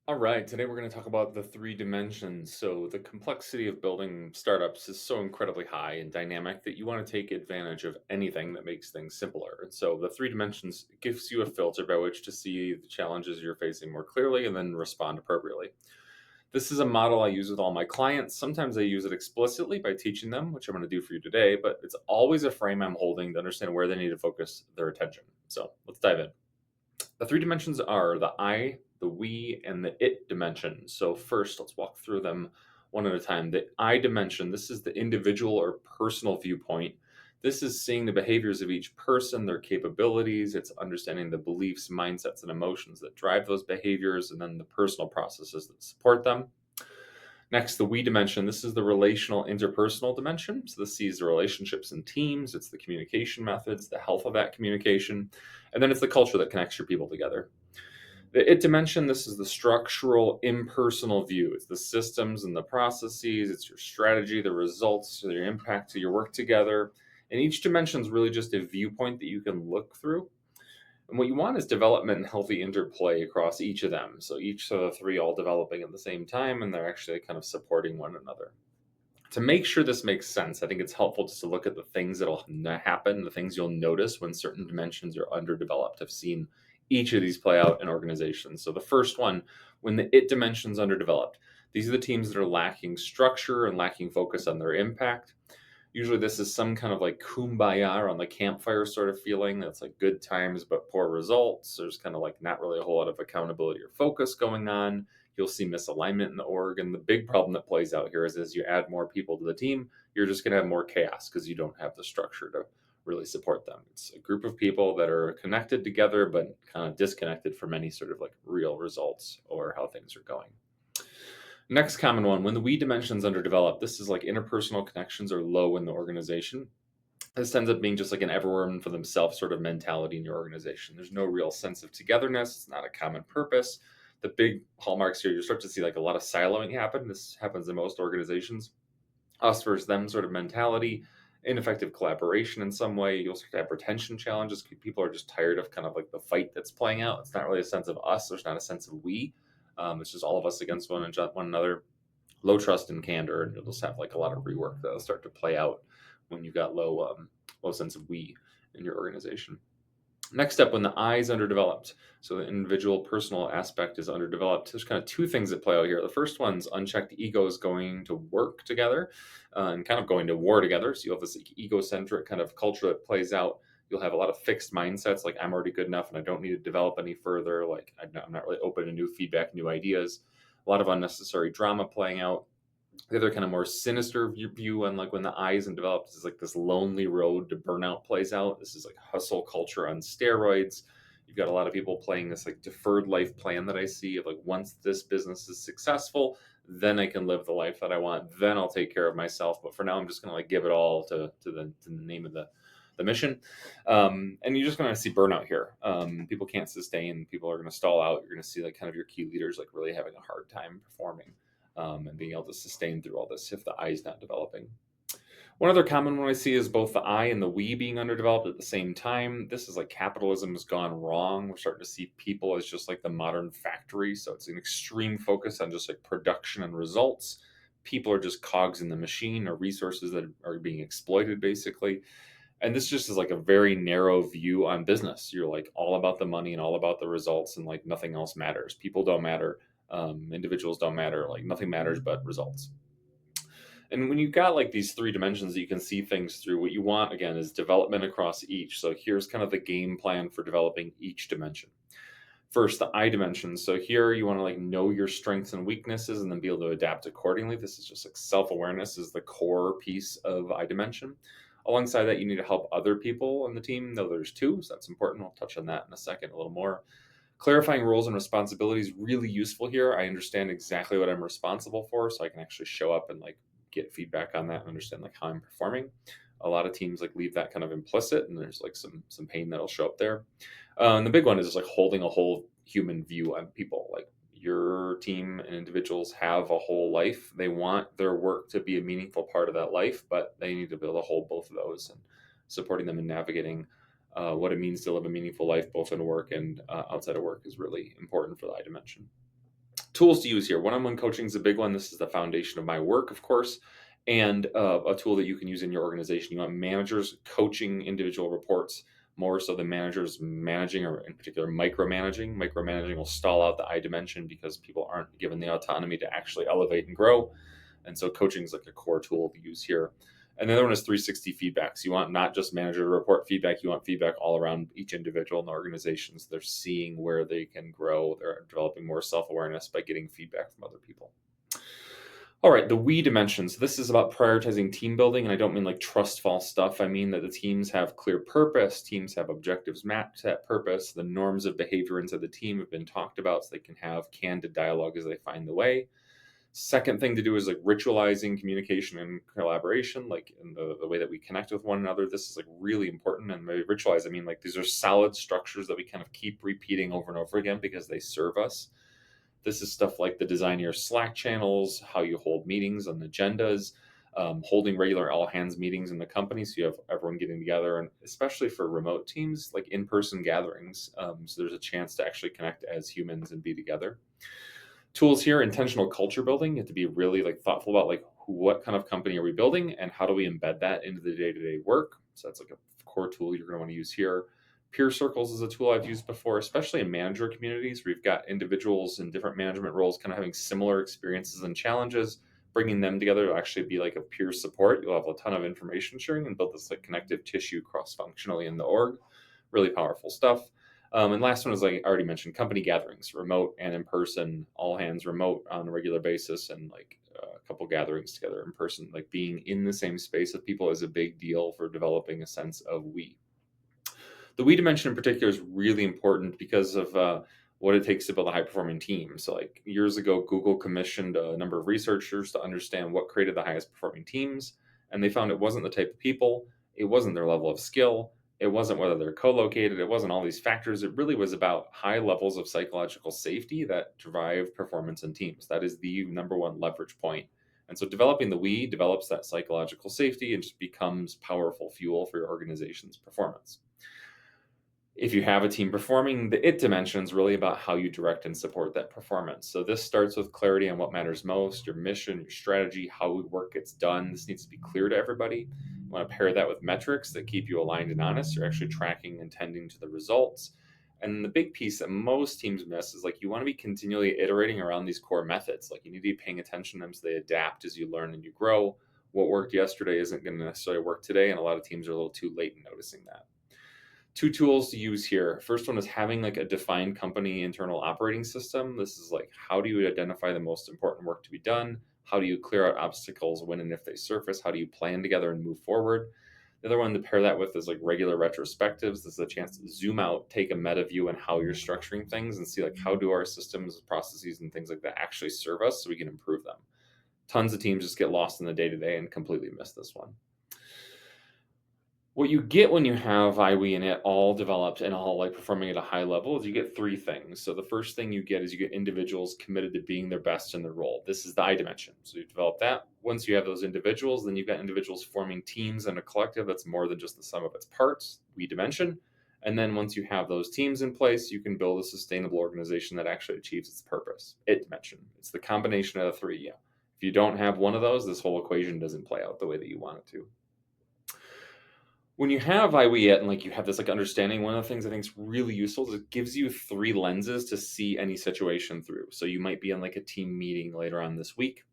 All right, today we're going to talk about the three dimensions. So, the complexity of building startups is so incredibly high and dynamic that you want to take advantage of anything that makes things simpler. And so, the three dimensions gives you a filter by which to see the challenges you're facing more clearly and then respond appropriately. This is a model I use with all my clients. Sometimes I use it explicitly by teaching them, which I'm going to do for you today, but it's always a frame I'm holding to understand where they need to focus their attention. So, let's dive in. The three dimensions are the I, the we, and the it dimension. So, first, let's walk through them one at a time. The I dimension, this is the individual or personal viewpoint. This is seeing the behaviors of each person, their capabilities. It's understanding the beliefs, mindsets, and emotions that drive those behaviors, and then the personal processes that support them. Next, the we dimension. This is the relational interpersonal dimension. So, this sees the relationships and teams, it's the communication methods, the health of that communication, and then it's the culture that connects your people together. The it dimension, this is the structural, impersonal view. It's the systems and the processes, it's your strategy, the results, your impact to your work together. And each dimension is really just a viewpoint that you can look through. And what you want is development and healthy interplay across each of them. So each of the three all developing at the same time, and they're actually kind of supporting one another. To make sure this makes sense, I think it's helpful just to look at the things that'll happen, the things you'll notice when certain dimensions are underdeveloped. I've seen each of these play out in organizations. So the first one, when the it dimension's underdeveloped, these are the teams that are lacking structure and lacking focus on their impact. Usually, this is some kind of like kumbaya on the campfire sort of feeling. That's like good times but poor results. There's kind of like not really a whole lot of accountability or focus going on. You'll see misalignment in the org. And the big problem that plays out here is as you add more people to the team, you're just going to have more chaos because you don't have the structure to really support them. It's a group of people that are connected together but kind of disconnected from any sort of like real results or how things are going. Next common one, when the we dimension's underdeveloped, this is like interpersonal connections are low in the organization. This ends up being just like an everyone for themselves sort of mentality in your organization. There's no real sense of togetherness. It's not a common purpose. The big hallmarks here, you start to see like a lot of siloing happen. This happens in most organizations. Us versus them sort of mentality, ineffective collaboration in some way. You'll start to have retention challenges. People are just tired of kind of like the fight that's playing out. It's not really a sense of us. There's not a sense of we. It's just all of us against one another. Low trust and candor, and you'll just have like a lot of rework that'll start to play out when you've got low sense of we in your organization. Next up, when the I is underdeveloped, so the individual personal aspect is underdeveloped, there's kind of two things that play out here. The first one's unchecked egos going to work together and kind of going to war together. So you have this egocentric kind of culture that plays out. You'll have a lot of fixed mindsets, like I'm already good enough and I don't need to develop any further. Like I'm not really open to new feedback, new ideas. A lot of unnecessary drama playing out. The other kind of more sinister view on like when the eye isn't developed is like this lonely road to burnout plays out. This is like hustle culture on steroids. You've got a lot of people playing this like deferred life plan that I see of like once this business is successful, then I can live the life that I want. Then I'll take care of myself. But for now, I'm just going to like give it all to the name of the mission. And you're just going to see burnout here. People can't sustain. People are going to stall out. You're going to see like kind of your key leaders like really having a hard time performing and being able to sustain through all this if the I is not developing. One other common one I see is both the I and the we being underdeveloped at the same time. This is like capitalism has gone wrong. We're starting to see people as just like the modern factory. So it's an extreme focus on just like production and results. People are just cogs in the machine or resources that are being exploited basically. And this just is like a very narrow view on business. You're like all about the money and all about the results, and like nothing else matters. People don't matter. Individuals don't matter. Like nothing matters but results. And when you've got like these three dimensions that you can see things through, what you want again is development across each. So here's kind of the game plan for developing each dimension. First, the I dimension. So here you want to like know your strengths and weaknesses and then be able to adapt accordingly. This is just like self-awareness is the core piece of I dimension. Alongside that, you need to help other people on the team know there's two, so that's important. I'll touch on that in a second a little more. Clarifying roles and responsibilities really useful here. I understand exactly what I'm responsible for, so I can actually show up and like get feedback on that and understand like how I'm performing. A lot of teams like leave that kind of implicit, and there's like some pain that'll show up there. And the big one is just like holding a whole human view on people. Like your team and individuals have a whole life. They want their work to be a meaningful part of that life, but they need to be able to hold both of those and supporting them in navigating what it means to live a meaningful life, both in work and outside of work, is really important for the I dimension. Tools to use here. One-on-one coaching is a big one. This is the foundation of my work, of course, and a tool that you can use in your organization. You want managers coaching individual reports more so than managers managing, or in particular micromanaging. Micromanaging will stall out the I dimension because people aren't given the autonomy to actually elevate and grow. And so coaching is like a core tool to use here. And the other one is 360 feedback. So you want not just manager to report feedback, you want feedback all around each individual in the organization. So they're seeing where they can grow. They're developing more self-awareness by getting feedback from other people. All right, the we dimensions. This is about prioritizing team building, and I don't mean like trust fall stuff. I mean that the teams have clear purpose, teams have objectives mapped to that purpose. The norms of behavior inside the team have been talked about so they can have candid dialogue as they find the way. Second thing to do is like ritualizing communication and collaboration, like in the way that we connect with one another. This is like really important. And by ritualize, I mean like these are solid structures that we kind of keep repeating over and over again because they serve us. This is stuff like the design your Slack channels, how you hold meetings and agendas, holding regular all hands meetings in the company. So you have everyone getting together, and especially for remote teams, like in person gatherings. So there's a chance to actually connect as humans and be together. Tools here: intentional culture building. You have to be really like thoughtful about like what kind of company are we building and how do we embed that into the day-to-day work. So that's like a core tool you're going to want to use here. Peer circles is a tool I've used before, especially in manager communities where you've got individuals in different management roles kind of having similar experiences and challenges. Bringing them together to actually be like a peer support, you'll have a ton of information sharing and build this like connective tissue cross-functionally in the org. Really powerful stuff. And last one is like I already mentioned, company gatherings, remote and in person, all hands remote on a regular basis, and like a couple gatherings together in person. Like being in the same space with people is a big deal for developing a sense of we. The we dimension in particular is really important because of what it takes to build a high performing team. So, like years ago, Google commissioned a number of researchers to understand what created the highest performing teams. And they found it wasn't the type of people, it wasn't their level of skill, it wasn't whether they're co located, it wasn't all these factors. It really was about high levels of psychological safety that drive performance in teams. That is the number one leverage point. And so, developing the we develops that psychological safety and just becomes powerful fuel for your organization's performance. If you have a team performing, the it dimension is really about how you direct and support that performance. So this starts with clarity on what matters most, your mission, your strategy, how work gets done. This needs to be clear to everybody. You want to pair that with metrics that keep you aligned and honest. You're actually tracking and tending to the results. And the big piece that most teams miss is like you want to be continually iterating around these core methods. Like you need to be paying attention to them so they adapt as you learn and you grow. What worked yesterday isn't going to necessarily work today, and a lot of teams are a little too late in noticing that. Two tools to use here. First one is having like a defined company internal operating system. This is like how do you identify the most important work to be done? How do you clear out obstacles when and if they surface? How do you plan together and move forward? The other one to pair that with is like regular retrospectives. This is a chance to zoom out, take a meta view on how you're structuring things and see like how do our systems, processes, and things like that actually serve us so we can improve them. Tons of teams just get lost in the day to day and completely miss this one. What you get when you have I, we, and it all developed and all like performing at a high level is you get three things. So the first thing you get is you get individuals committed to being their best in their role. This is the I dimension. So you develop that. Once you have those individuals, then you've got individuals forming teams and a collective that's more than just the sum of its parts, we dimension. And then once you have those teams in place, you can build a sustainable organization that actually achieves its purpose. It dimension. It's the combination of the three. Yeah. If you don't have one of those, this whole equation doesn't play out the way that you want it to. When you have IWET and like you have this like understanding, one of the things I think is really useful is it gives you three lenses to see any situation through. So you might be in like a team meeting later on this week.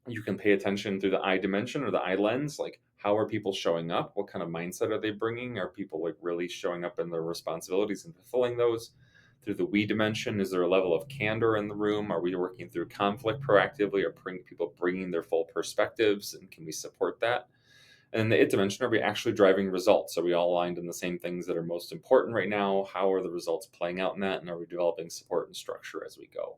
You can pay attention through the I dimension or the I lens, like how are people showing up? What kind of mindset are they bringing? Are people like really showing up in their responsibilities and fulfilling those? Through the we dimension, is there a level of candor in the room? Are we working through conflict proactively, or people bringing their full perspectives, and can we support that? And in the it dimension, are we actually driving results? Are we all aligned in the same things that are most important right now? How are the results playing out in that? And are we developing support and structure as we go?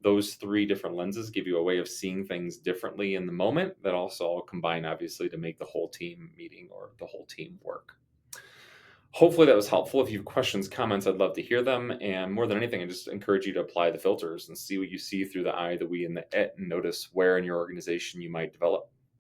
Those three different lenses give you a way of seeing things differently in the moment that also all combine, obviously, to make the whole team meeting or the whole team work. Hopefully that was helpful. If you have questions, comments, I'd love to hear them. And more than anything, I just encourage you to apply the filters and see what you see through the I, the we, and the it, and notice where in your organization you might develop